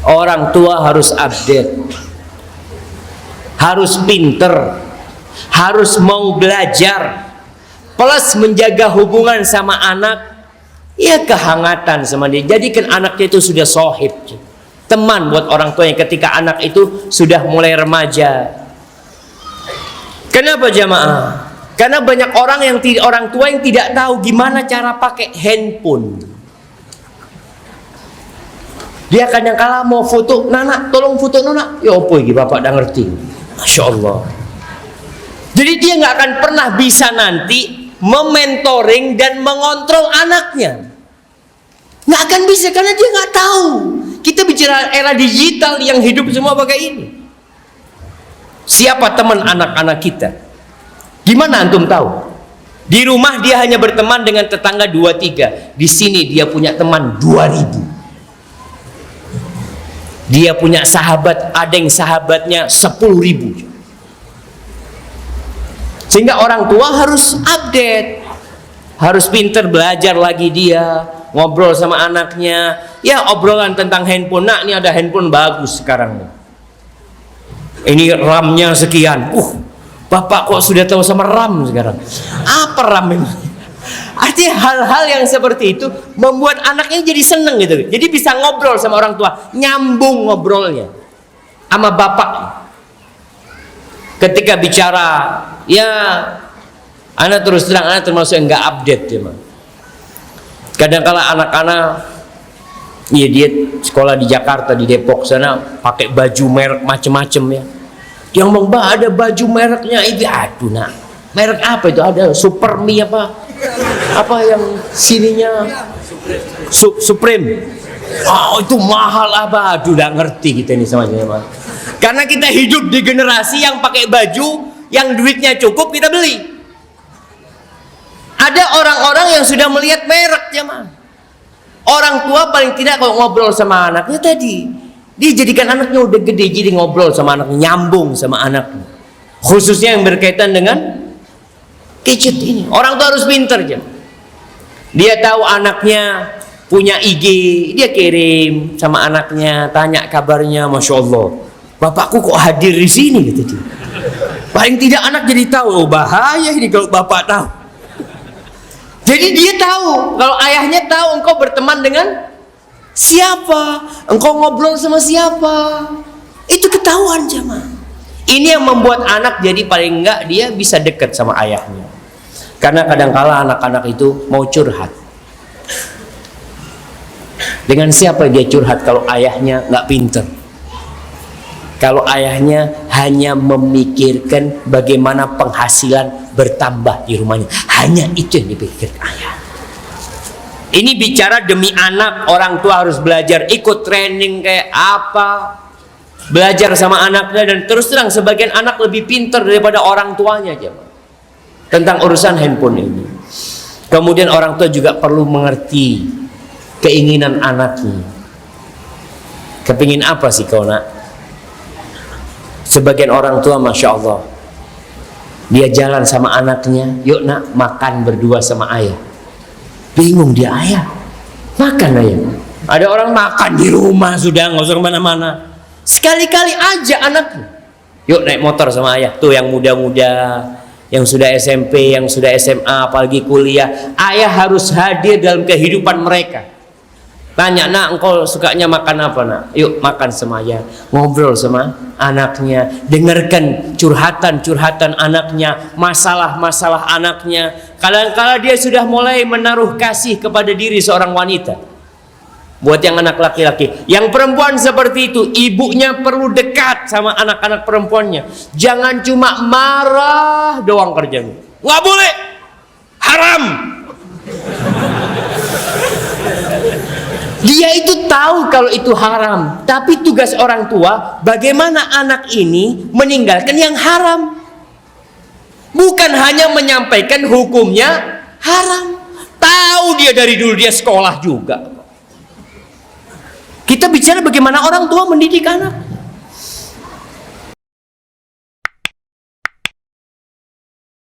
Orang tua harus update, harus pinter, harus mau belajar, plus menjaga hubungan sama anak, ya kehangatan sama dia. Jadikan anaknya itu sudah sohib, teman buat orang tuanya ketika anak itu sudah mulai remaja. Kenapa jamaah? Karena banyak orang tua yang tidak tahu gimana cara pakai handphone. Dia kadang-kala mau foto, "Nana, tolong foto Nona." Ya opo iki bapak dah ngerti. Masya Allah. Jadi dia nggak akan pernah bisa nanti mementoring dan mengontrol anaknya. Nggak akan bisa karena dia nggak tahu. Kita bicara era digital yang hidup semua pakai ini. Siapa teman anak-anak kita? Gimana antum tahu? Di rumah dia hanya berteman dengan tetangga 2-3. Di sini dia punya teman 2000. Dia punya sahabat, ada yang sahabatnya 10.000. Sehingga orang tua harus update, harus pinter belajar lagi dia, ngobrol sama anaknya. Ya obrolan tentang handphone. Nah ini ada handphone bagus sekarang. Ini RAM-nya sekian. Bapak kok sudah tahu sama RAM sekarang? Apa RAM memang? Artinya hal-hal yang seperti itu membuat anaknya jadi seneng gitu. Jadi bisa ngobrol sama orang tua, nyambung ngobrolnya sama bapak. Ketika bicara, ya anak terus terang, anak termasuk yang nggak update ya, kadang-kala anak-anak, ya dia sekolah di Jakarta, di Depok sana, pakai baju merek macem-macem ya. Dia ngomong, "Bah, ada baju mereknya itu." Aduh nak, merek apa itu? Ada Supermi apa yang sininya Supreme. Oh itu mahal apa? Aduh udah ngerti kita ini sama-sama. Karena kita hidup di generasi yang pakai baju yang duitnya cukup kita beli. Ada orang-orang yang sudah melihat merek jemaah. Orang tua paling tidak kalau ngobrol sama anaknya tadi, dia jadikan anaknya udah gede jadi ngobrol sama anaknya, nyambung sama anaknya. Khususnya yang berkaitan dengan gadget ini. Orang tua harus pinter aja. Dia tahu anaknya punya IG, dia kirim sama anaknya, tanya kabarnya. Masya Allah, bapakku kok hadir di sini gitu dia. Paling tidak anak jadi tahu, oh bahaya ini kalau bapak tahu. Jadi dia tahu kalau ayahnya tahu engkau berteman dengan siapa, engkau ngobrol sama siapa, itu ketahuan jemaah. Ini yang membuat anak jadi paling enggak dia bisa dekat sama ayahnya. Karena kadang-kala anak-anak itu mau curhat. Dengan siapa dia curhat kalau ayahnya nggak pinter? Kalau ayahnya hanya memikirkan bagaimana penghasilan bertambah di rumahnya, hanya itu yang dipikirkan ayah. Ini bicara demi anak, orang tua harus belajar, ikut training kayak apa, belajar sama anaknya. Dan terus terang sebagian anak lebih pinter daripada orang tuanya aja tentang urusan handphone ini. Kemudian orang tua juga perlu mengerti keinginan anaknya. Kepingin apa sih kau nak? Sebagian orang tua Masya Allah, dia jalan sama anaknya, "Yuk nak makan berdua sama ayah." Bingung dia, "Ayah makan ayah." Ada orang makan di rumah sudah, nggak usah kemana-mana. Sekali-kali aja anaknya, "Yuk naik motor sama ayah." Tuh yang muda-muda, yang sudah SMP, yang sudah SMA, apalagi kuliah, ayah harus hadir dalam kehidupan mereka. Tanya, "Nak, engkau sukanya makan apa nak?" "Yuk makan sama ayah." Ngobrol sama anaknya, dengarkan curhatan-curhatan anaknya, masalah-masalah anaknya. Kadang-kala dia sudah mulai menaruh kasih kepada diri seorang wanita. Buat yang anak laki-laki, yang perempuan seperti itu, ibunya perlu dekat sama anak-anak perempuannya. Jangan cuma marah doang kerjanya. Nggak boleh, haram. Dia itu tahu kalau itu haram, tapi tugas orang tua bagaimana anak ini meninggalkan yang haram. Bukan hanya menyampaikan hukumnya haram. Tahu dia dari dulu, dia sekolah juga. Kita bicara bagaimana orang tua mendidik anak.